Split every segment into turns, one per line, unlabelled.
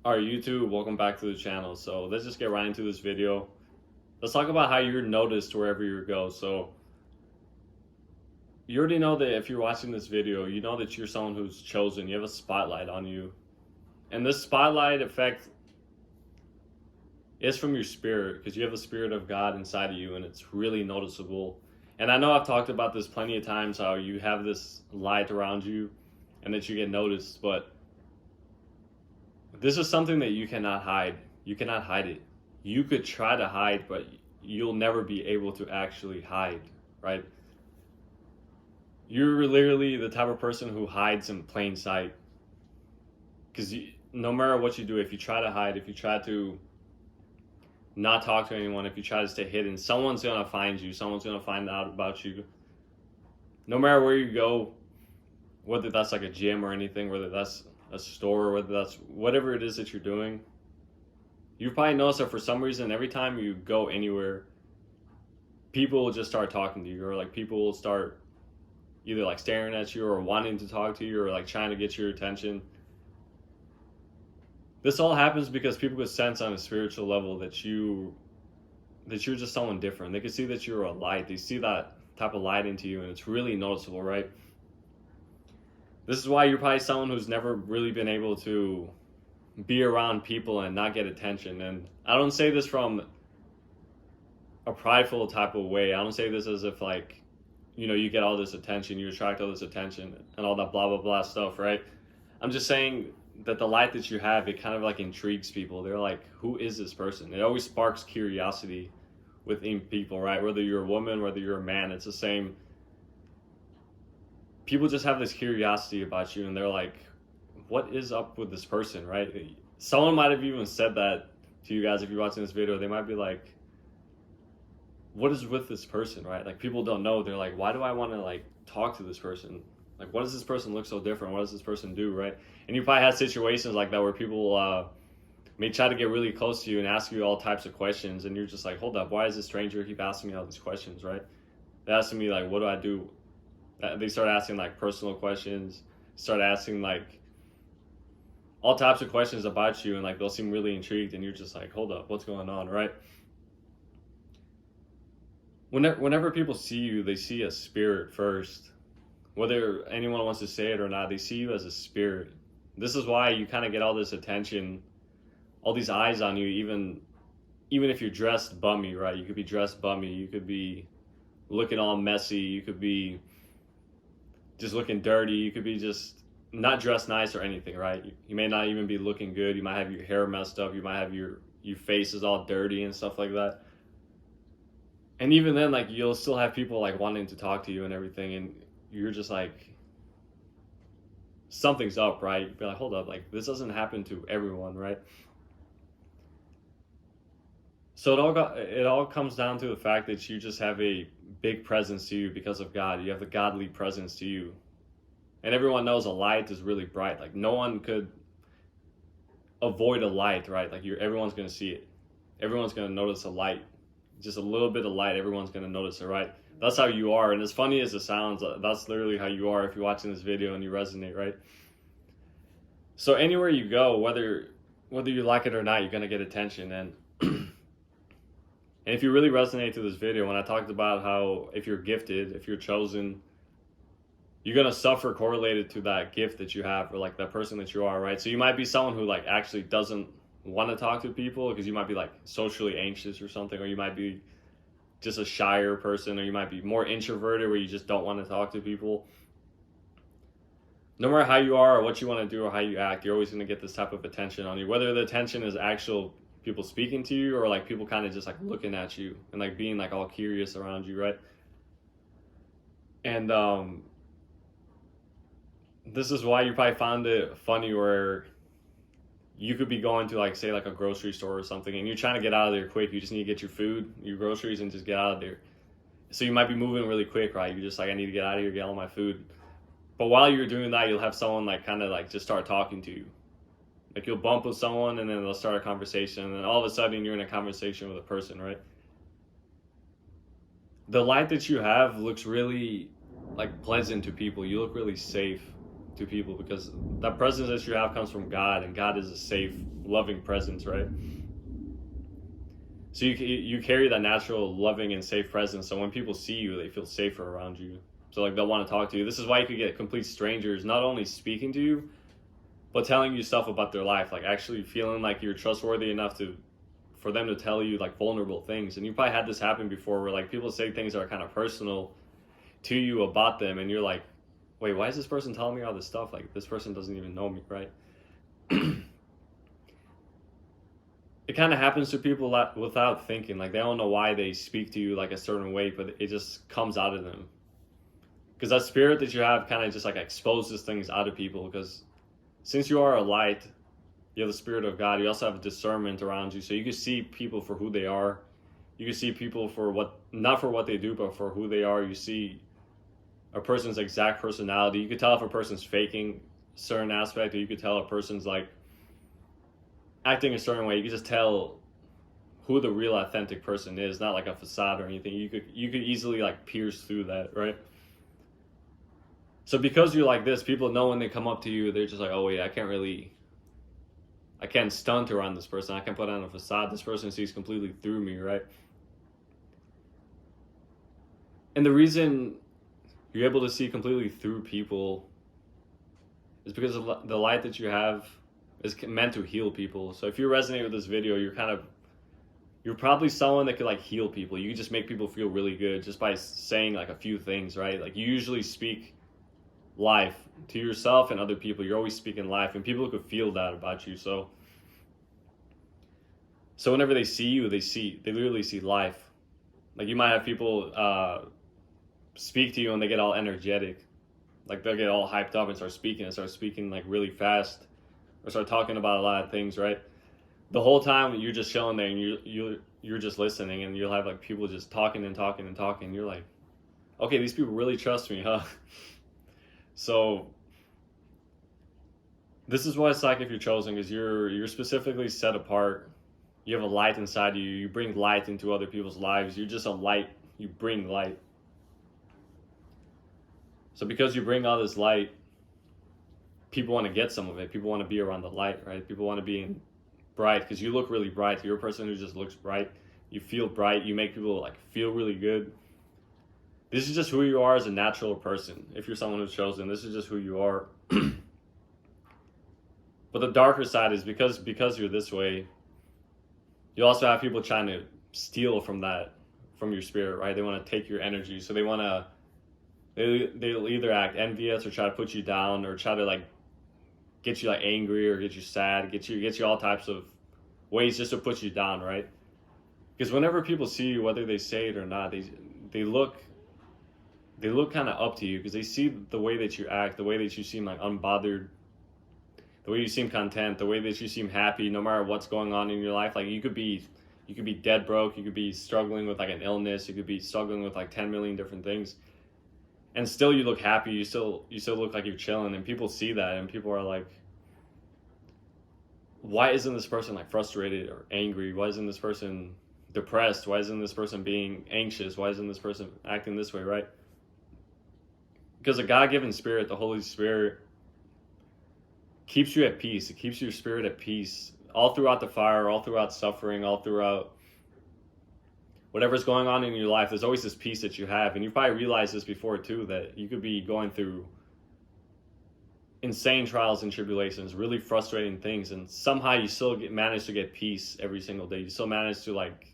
Alright, YouTube, welcome back to the channel. So let's just get right into this video. Let's talk about how you're noticed wherever you go. So you already know that if you're watching this video, you know that you're someone who's chosen. You have a spotlight on you. And this spotlight effect is from your spirit because you have the spirit of God inside of you and it's really noticeable. And I know I've talked about this plenty of times, how you have this light around you and that you get noticed, but this is something that you cannot hide. You cannot hide it. You could try to hide, but you'll never be able to actually hide, right? You're literally the type of person who hides in plain sight. Because no matter what you do, if you try to hide, if you try to not talk to anyone, if you try to stay hidden, someone's going to find you. Someone's going to find out about you. No matter where you go, whether that's like a gym or anything, whether that's a store, whether that's whatever it is that you're doing, you probably notice that for some reason, every time you go anywhere, people will just start talking to you, or like people will start either like staring at you or wanting to talk to you or like trying to get your attention. This all happens because people could sense on a spiritual level that you're just someone different. They can see that you're a light. They see that type of light into you, and it's really noticeable, right? This is why you're probably someone who's never really been able to be around people and not get attention. And I don't say this from a prideful type of way. I don't say this as if like, you get all this attention, you attract all this attention and all that blah, blah, blah stuff, right? I'm just saying that the light that you have, it kind of like intrigues people. They're like, who is this person? It always sparks curiosity within people, right? Whether you're a woman, whether you're a man, it's the same. People just have this curiosity about you and they're like, what is up with this person, right? Someone might have even said that to you guys if you're watching this video. They might be like, what is with this person, right? Like people don't know. They're like, why do I want to like talk to this person? Like, what does this person look so different? What does this person do, right? And you probably had situations like that where people may try to get really close to you and ask you all types of questions, and you're just like, hold up, why is this stranger keep asking me all these questions, right? They're asking me like, what do I do? They start asking like personal questions, start asking like all types of questions about you, and like they'll seem really intrigued, and you're just like, hold up, what's going on, right? Whenever people see you, they see a spirit first. Whether anyone wants to say it or not, they see you as a spirit. This is why you kind of get all this attention, all these eyes on you, even if you're dressed bummy, right? You could be dressed bummy, you could be looking all messy, you could be just looking dirty, you could be just not dressed nice or anything, right? You may not even be looking good. You might have your hair messed up, you might have your face is all dirty and stuff like that. And even then, like, you'll still have people like wanting to talk to you and everything, and you're just like, something's up, right? You'd be like, hold up, like this doesn't happen to everyone, right? So it all comes down to the fact that you just have a big presence to you because of God. You have a godly presence to you. And everyone knows a light is really bright. Like no one could avoid a light, right? Like everyone's going to see it. Everyone's going to notice a light. Just a little bit of light, everyone's going to notice it, right? That's how you are. And as funny as it sounds, that's literally how you are if you're watching this video and you resonate, right? So anywhere you go, whether you like it or not, you're going to get attention. And and if you really resonate to this video, when I talked about how if you're gifted, if you're chosen, you're going to suffer correlated to that gift that you have, or like that person that you are, right? So you might be someone who like actually doesn't want to talk to people because you might be like socially anxious or something, or you might be just a shyer person, or you might be more introverted where you just don't want to talk to people. No matter how you are or what you want to do or how you act, you're always going to get this type of attention on you, whether the attention is actual people speaking to you or like people kind of just like looking at you and like being like all curious around you, right? And this is why you probably found it funny where you could be going to like say like a grocery store or something and you're trying to get out of there quick. You just need to get your food, your groceries, and just get out of there. So you might be moving really quick, right? You're just like, I need to get out of here, get all my food. But while you're doing that, you'll have someone like kind of like just start talking to you. Like you'll bump with someone and then they'll start a conversation, and then all of a sudden you're in a conversation with a person, right? The light that you have looks really like pleasant to people. You look really safe. to people, because that presence that you have comes from God, and God is a safe, loving presence, right? So you carry that natural, loving, and safe presence. So when people see you, they feel safer around you. So like they'll want to talk to you. This is why you could get complete strangers not only speaking to you, but telling you stuff about their life, like actually feeling like you're trustworthy enough for them to tell you like vulnerable things. And you probably had this happen before, where like people say things that are kind of personal to you about them, and you're like, wait, why is this person telling me all this stuff? Like, this person doesn't even know me, right? It kind of happens to people without thinking. Like, they don't know why they speak to you like a certain way, but it just comes out of them. Because that spirit that you have kind of just like exposes things out of people. Because since you are a light, you have the Spirit of God, you also have discernment around you. So you can see people for who they are. You can see people for not for what they do, but for who they are. You see a person's exact personality. You could tell if a person's faking a certain aspect, or you could tell a person's like acting a certain way. You could just tell who the real authentic person is, not like a facade or anything. You could easily like pierce through that, right? So because you're like this, people know when they come up to you, they're just like, oh yeah, I can't stunt around this person. I can't put on a facade. This person sees completely through me, right? And the reason you're able to see completely through people is because of the light that you have is meant to heal people. So if you resonate with this video, you're probably someone that could like heal people. You can just make people feel really good just by saying like a few things, right? Like, you usually speak life to yourself and other people. You're always speaking life, and people could feel that about you. So whenever they see you, they literally see life. Like, you might have people speak to you and they get all energetic, like they'll get all hyped up and start speaking like really fast, or start talking about a lot of things, right? The whole time you're just chilling there and you're just listening, and you'll have like people just talking and talking and talking. You're like, okay, these people really trust me, huh? So this is what it's like if you're chosen, because you're specifically set apart. You have a light inside you. You bring light into other people's lives. You're just a light. You bring light. So because you bring all this light, people want to get some of it. People want to be around the light, right? People want to be bright, because you look really bright. You're a person who just looks bright. You feel bright. You make people like feel really good. This is just who you are as a natural person. If you're someone who's chosen, this is just who you are. But the darker side is because you're this way, you also have people trying to steal from your spirit, right? They want to take your energy. So they'll either act envious or try to put you down, or try to like get you like angry or get you sad, get you all types of ways just to put you down, right? Because whenever people see you, whether they say it or not, they look kind of up to you, because they see the way that you act, the way that you seem like unbothered, the way you seem content, the way that you seem happy, no matter what's going on in your life. Like, you could be dead broke, you could be struggling with like an illness, you could be struggling with like 10 million different things, and still you look happy. You still look like you're chilling, and people see that, and people are like, why isn't this person like frustrated or angry? Why isn't this person depressed? Why isn't this person being anxious? Why isn't this person acting this way, right? Because a God-given spirit, the Holy Spirit, keeps you at peace. It keeps your spirit at peace all throughout the fire, all throughout suffering, all throughout whatever's going on in your life. There's always this peace that you have. And you probably realized this before too, that you could be going through insane trials and tribulations, really frustrating things, and somehow you still manage to get peace every single day. You still manage to like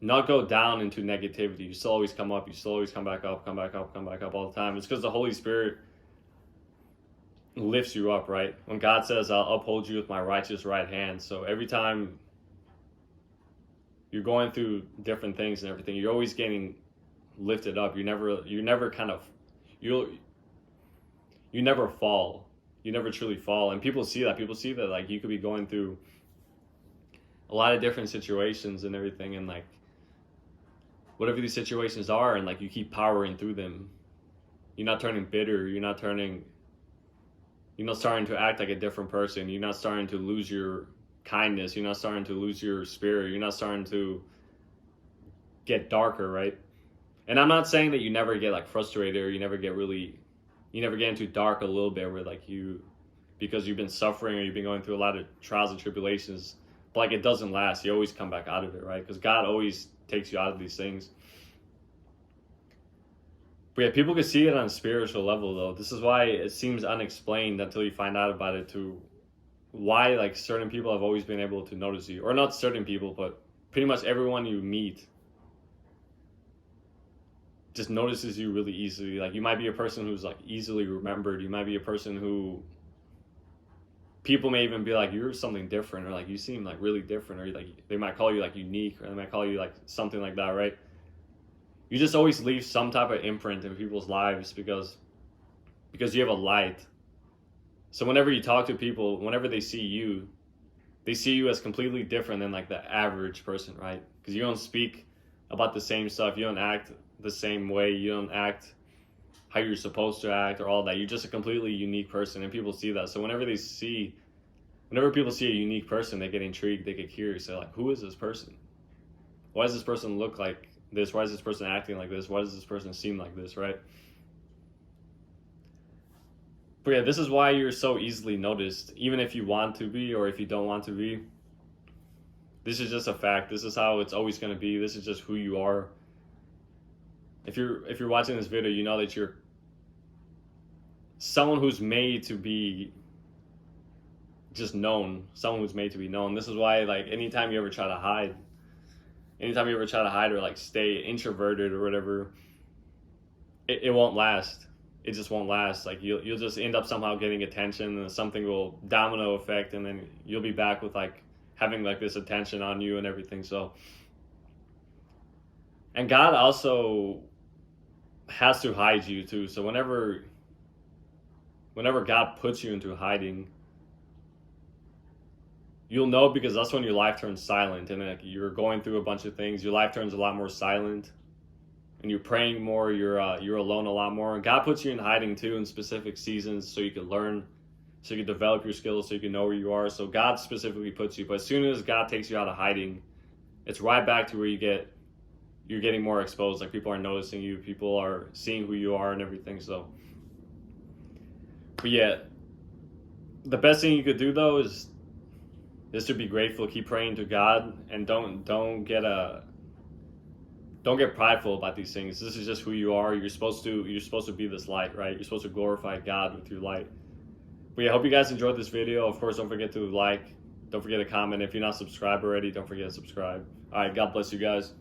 not go down into negativity. You still always come up. You still always come back up all the time. It's because the Holy Spirit lifts you up, right? When God says, I'll uphold you with my righteous right hand. So every time you're going through different things and everything, you're always getting lifted up. You never fall. You never truly fall. And people see that like you could be going through a lot of different situations and everything, and like whatever these situations are, and like you keep powering through them. You're not turning bitter. You're not starting to act like a different person. You're not starting to lose your kindness. You're not starting to lose your spirit. You're not starting to get darker, right? And I'm not saying that you never get like frustrated or you never get really you never get into dark a little bit where like because you've been suffering or you've been going through a lot of trials and tribulations, but like it doesn't last. You always come back out of it, right? Because God always takes you out of these things. But yeah, people can see it on a spiritual level though. This is why it seems unexplained until you find out about it, to why like certain people have always been able to notice you. Or not certain people, but pretty much everyone you meet just notices you really easily. Like you might be a person who's like easily remembered. You might be a person who people may even be like, you're something different, or like you seem like really different, or like they might call you like unique, or they might call you like something like that, right? You just always leave some type of imprint in people's lives because you have a light. So whenever you talk to people, whenever they see you as completely different than like the average person, right? Because you don't speak about the same stuff, you don't act the same way, you don't act how you're supposed to act or all that. You're just a completely unique person, and people see that. So whenever people see a unique person, they get intrigued, they get curious. They're like, who is this person? Why does this person look like this? Why is this person acting like this? Why does this person seem like this, right? But yeah, this is why you're so easily noticed, even if you want to be or if you don't want to be. This is just a fact. This is how it's always going to be. This is just who you are. If you're watching this video, you know that you're someone who's made to be just known, someone who's made to be known. This is why, like, anytime you ever try to hide or like stay introverted or whatever, it won't last. It just won't last. Like you'll just end up somehow getting attention, and something will domino effect, and then you'll be back with like having like this attention on you and everything. So, and God also has to hide you too. So whenever God puts you into hiding, you'll know, because that's when your life turns silent, and like you're going through a bunch of things. Your life turns a lot more silent, and you're praying more. You're alone a lot more. And God puts you in hiding too in specific seasons, so you can learn, so you can develop your skills, so you can know where you are. So God specifically puts you. But as soon as God takes you out of hiding, it's right back to where you're getting more exposed. Like people are noticing you, people are seeing who you are and everything. So, but yeah, the best thing you could do though is to be grateful, keep praying to God, and don't get prideful about these things. This is just who you are. You're supposed to be this light, right? You're supposed to glorify God with your light. But yeah, I hope you guys enjoyed this video. Of course, don't forget to like, don't forget to comment. If you're not subscribed already, don't forget to subscribe. All right, God bless you guys.